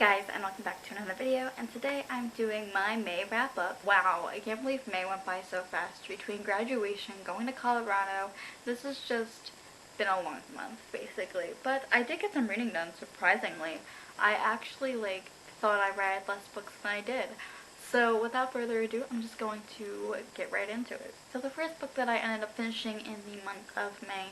guys, and welcome back to another video, and today I'm doing my May wrap-up. Wow, I can't believe May went by so fast. Between graduation, going to Colorado, this has just been a long month, basically. But I did get some reading done, surprisingly. I actually, thought I read less books than I did. So without further ado, I'm just going to get right into it. So the first book that I ended up finishing in the month of May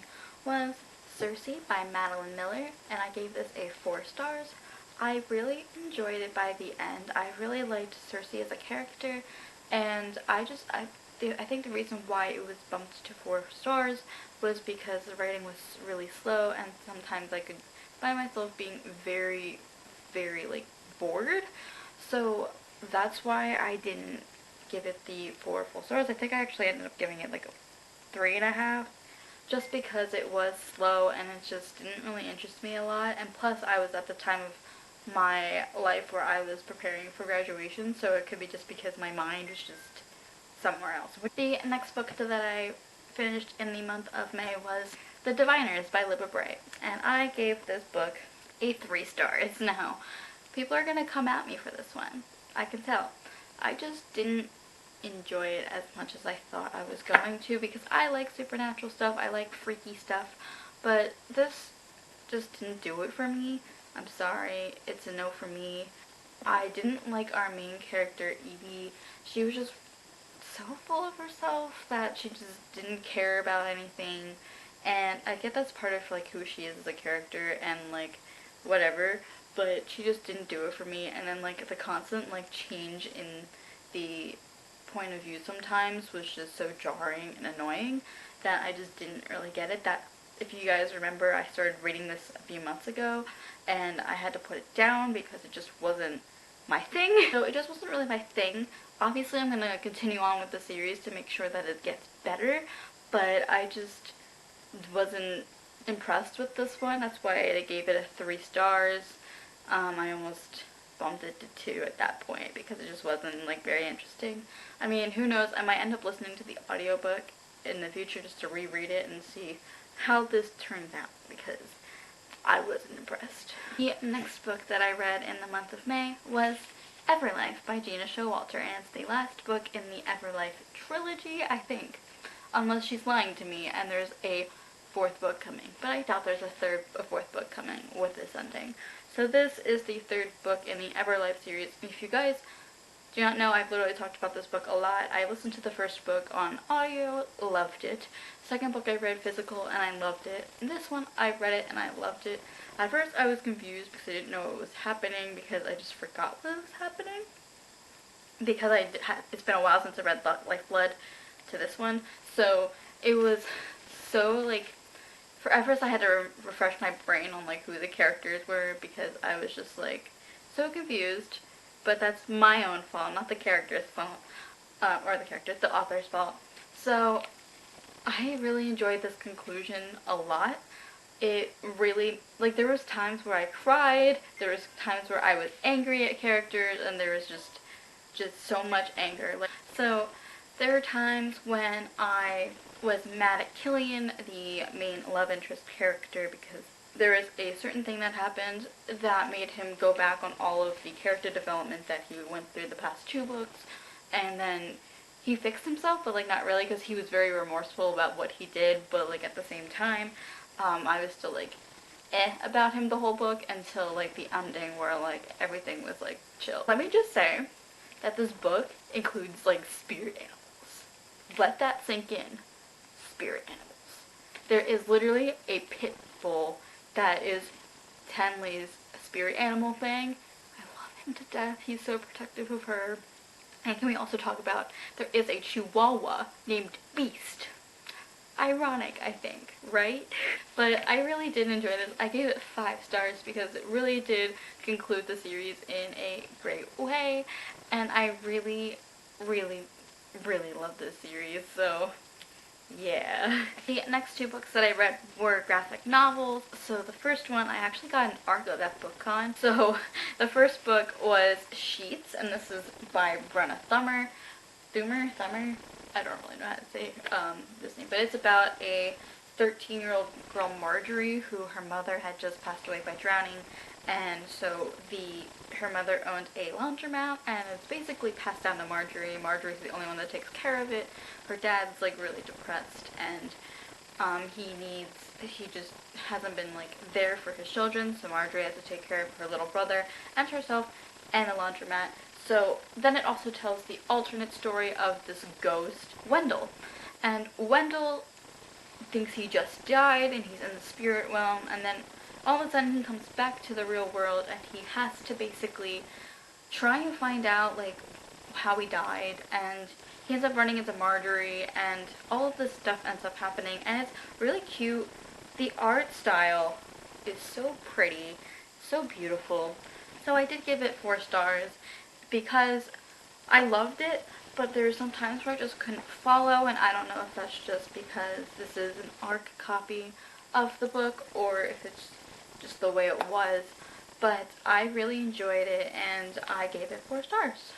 was Circe by Madeline Miller, and I gave this a 4 stars. I really enjoyed it by the end. I really liked Circe as a character, and I think the reason why it was bumped to 4 stars was because the writing was really slow, and sometimes I could find myself being very, very, bored. So that's why I didn't give it the 4 full stars. I think I actually ended up giving it a 3.5. Just because it was slow and it just didn't really interest me a lot, and plus I was at the time of my life where I was preparing for graduation, so it could be just because my mind was just somewhere else. The next book that I finished in the month of May was The Diviners by Libba Bray, and I gave this book a 3 stars. Now, people are going to come at me for this one. I can tell. I just didn't enjoy it as much as I thought I was going to, because I like supernatural stuff, I like freaky stuff, but this just didn't do it for me. I'm sorry, it's a no for me. I didn't like our main character, Evie. She was just so full of herself that she just didn't care about anything, and I get that's part of who she is as a character and whatever, but she just didn't do it for me. And then the constant change in the point of view sometimes was just so jarring and annoying that I just didn't really get it. That, if you guys remember, I started reading this a few months ago and I had to put it down because it just wasn't my thing. So it just wasn't really my thing. Obviously I'm going to continue on with the series to make sure that it gets better, but I just wasn't impressed with this one. That's why I gave it a 3 stars. I almost bumped it to 2 at that point because it just wasn't very interesting. I mean, who knows, I might end up listening to the audiobook in the future just to reread it and see how this turns out, because I wasn't impressed. The next book that I read in the month of May was Everlife by Gina Showalter, and it's the last book in the Everlife trilogy, I think. Unless she's lying to me and there's a 4th book coming, but I doubt there's a 4th book coming with this ending. So this is the 3rd book in the Everlife series. If you guys do not know, I've literally talked about this book a lot. I listened to the first book on audio, loved it. Second book I read physical and I loved it. And this one I read it and I loved it. At first I was confused because I didn't know what was happening, because I just forgot what was happening. Because it's been a while since I read Blood to this one. So it was so at first I had to refresh my brain on who the characters were, because I was just so confused. But that's my own fault, not the character's fault, the author's fault. So I really enjoyed this conclusion a lot. It really, there was times where I cried, there was times where I was angry at characters, and there was just so much anger. So there were times when I was mad at Killian, the main love interest character, because there was a certain thing that happened that made him go back on all of the character development that he went through the past 2 books, and then he fixed himself, but not really, because he was very remorseful about what he did, but at the same time, I was still about him the whole book until the ending where everything was chill. Let me just say that this book includes spirit animals. Let that sink in. Spirit animals. There is literally a pit bull that is Tenley's spirit animal thing. I love him to death. He's so protective of her. And can we also talk about, there is a chihuahua named Beast. Ironic, I think, right? But I really did enjoy this. I gave it 5 stars because it really did conclude the series in a great way. And I really, really, really love this series, so yeah. The next 2 books that I read were graphic novels. So the first one, I actually got an ARC of at BookCon. So the first book was Sheets, and this is by Brenna Thummer. I don't really know how to say this name, but it's about a 13-year-old girl, Marjorie, who her mother had just passed away by drowning, and so her mother owned a laundromat, and it's basically passed down to Marjorie. Marjorie's the only one that takes care of it. Her dad's like really depressed, and he just hasn't been like there for his children, so Marjorie has to take care of her little brother and herself and the laundromat. So then it also tells the alternate story of this ghost, Wendell. And Wendell thinks he just died and he's in the spirit realm, and then all of a sudden he comes back to the real world and he has to basically try and find out like how he died, and he ends up running into Marjorie and all of this stuff ends up happening, and it's really cute. The art style is so pretty, so beautiful. So I did give it 4 stars because I loved it, but there are some times where I just couldn't follow, and I don't know if that's just because this is an ARC copy of the book or if it's just the way it was, but I really enjoyed it and I gave it 4 stars.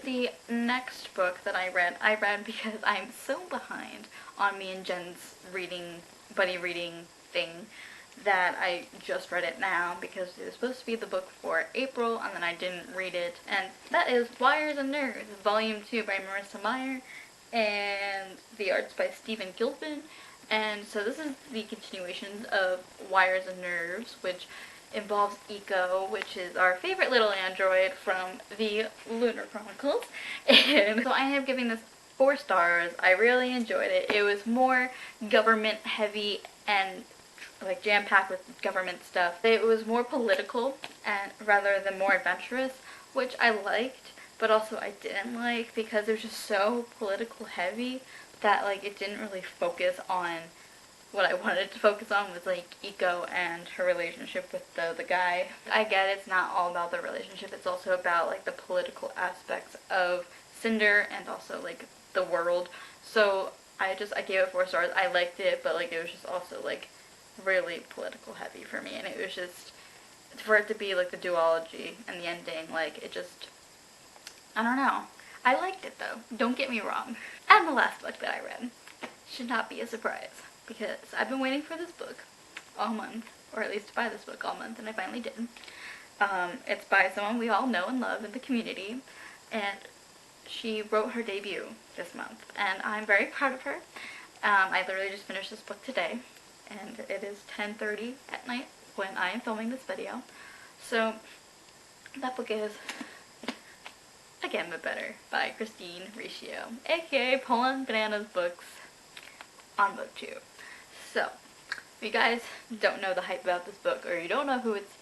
The next book that I read because I'm so behind on me and Jen's buddy reading thing, that I just read it now because it was supposed to be the book for April and then I didn't read it, and that is Wires and Nerves, Volume 2 by Marissa Meyer, and the art's by Stephen Gilpin. And so this is the continuation of Wires and Nerves, which involves Eco, which is our favorite little android from the Lunar Chronicles. And so I am giving this 4 stars. I really enjoyed it. It was more government heavy and like jam-packed with government stuff. It was more political and rather than more adventurous, which I liked, but also I didn't like because it was just so political heavy that like it didn't really focus on what I wanted to focus on, was like Eco and her relationship with the guy. I get it's not all about the relationship, it's also about like the political aspects of Cinder and also like the world. So I gave it 4 stars. I liked it, but like it was just also like really political heavy for me, and it was just, for it to be like the duology and the ending, like it just, I don't know. I liked it though, don't get me wrong. And the last book that I read should not be a surprise, because I've been waiting for this book all month, or at least to buy this book all month, and I finally did. It's by someone we all know and love in the community, and she wrote her debut this month, and I'm very proud of her. I literally just finished this book today, and it is 10:30 at night when I am filming this video. So that book is Cant Be Better by Christine Riccio, aka Poland Bananas Books on BookTube. So if you guys don't know the hype about this book, or you don't know who it's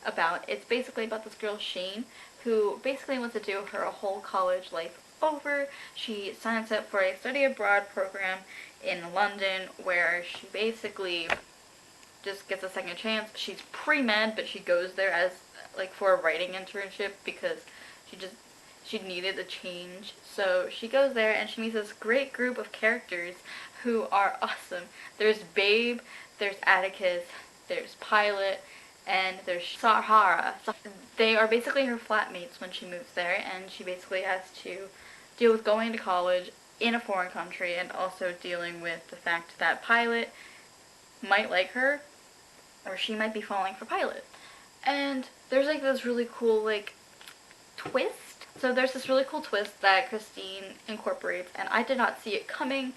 about, it's basically about this girl Shane who basically wants to do her whole college life over. She signs up for a study abroad program in London where she basically just gets a second chance. She's pre-med, but she goes there as like for a writing internship because she needed a change. So she goes there and she meets this great group of characters who are awesome. There's Babe, there's Atticus, there's Pilot, and there's Sahara. They are basically her flatmates when she moves there, and she basically has to deal with going to college in a foreign country and also dealing with the fact that Pilot might like her, or she might be falling for Pilot. And there's like this really cool like twist. So there's this really cool twist that Christine incorporates, and I did not see it coming.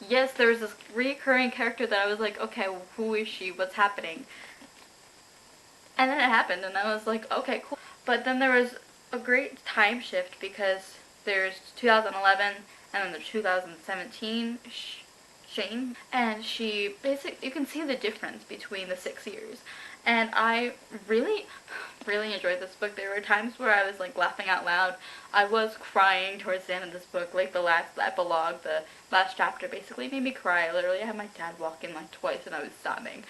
Yes, there was this recurring character that I was like, okay, who is she? What's happening? And then it happened, and I was like, okay, cool. But then there was a great time shift because there's 2011 and then there's 2017 Shane, and she basically, you can see the difference between the 6 years. And I really enjoyed this book. There were times where I was like laughing out loud. I was crying towards the end of this book. Like the last epilogue, the last chapter basically made me cry. Literally, I had my dad walk in like twice and I was sobbing.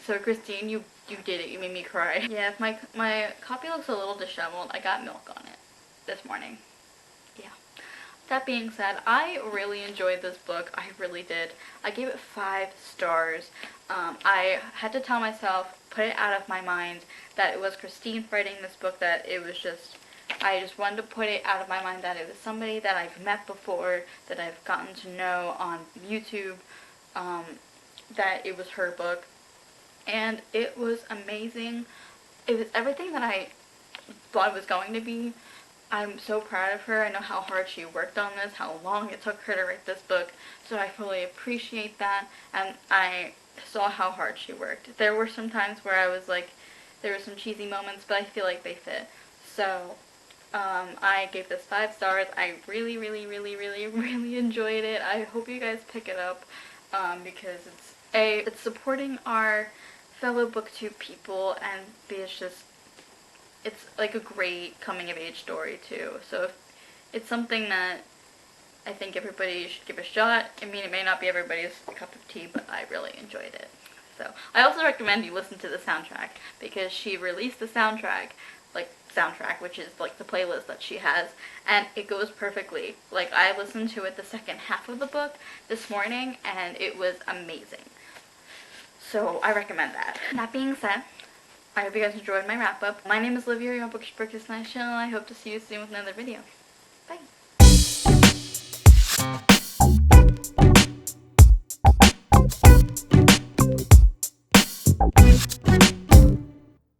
So Christine, you did it. You made me cry. Yeah, if my copy looks a little disheveled, I got milk on it this morning. Yeah. That being said, I really enjoyed this book. I really did. I gave it 5 stars. I had to tell myself, put it out of my mind, that it was Christine writing this book, that it was just, I just wanted to put it out of my mind that it was somebody that I've met before, that I've gotten to know on YouTube, that it was her book. And it was amazing. it was everything that I thought it was going to be. I'm so proud of her. I know how hard she worked on this, how long it took her to write this book, so I fully appreciate that, and I saw how hard she worked. There were some times where I was like, there were some cheesy moments, but I feel like they fit. So, I gave this 5 stars. I really, really, really, really, really enjoyed it. I hope you guys pick it up, because it's supporting our fellow booktube people, and B, it's like a great coming of age story too. So if it's something that I think everybody should give a shot. I mean, it may not be everybody's cup of tea, but I really enjoyed it. So I also recommend you listen to the soundtrack, because she released the soundtrack, which is like the playlist that she has, and it goes perfectly. Like, I listened to it the second half of the book this morning, and it was amazing. So I recommend that. That being said, I hope you guys enjoyed my wrap up. My name is Livia, your Bookish Brookish Nice channel, and I hope to see you soon with another video. Bye!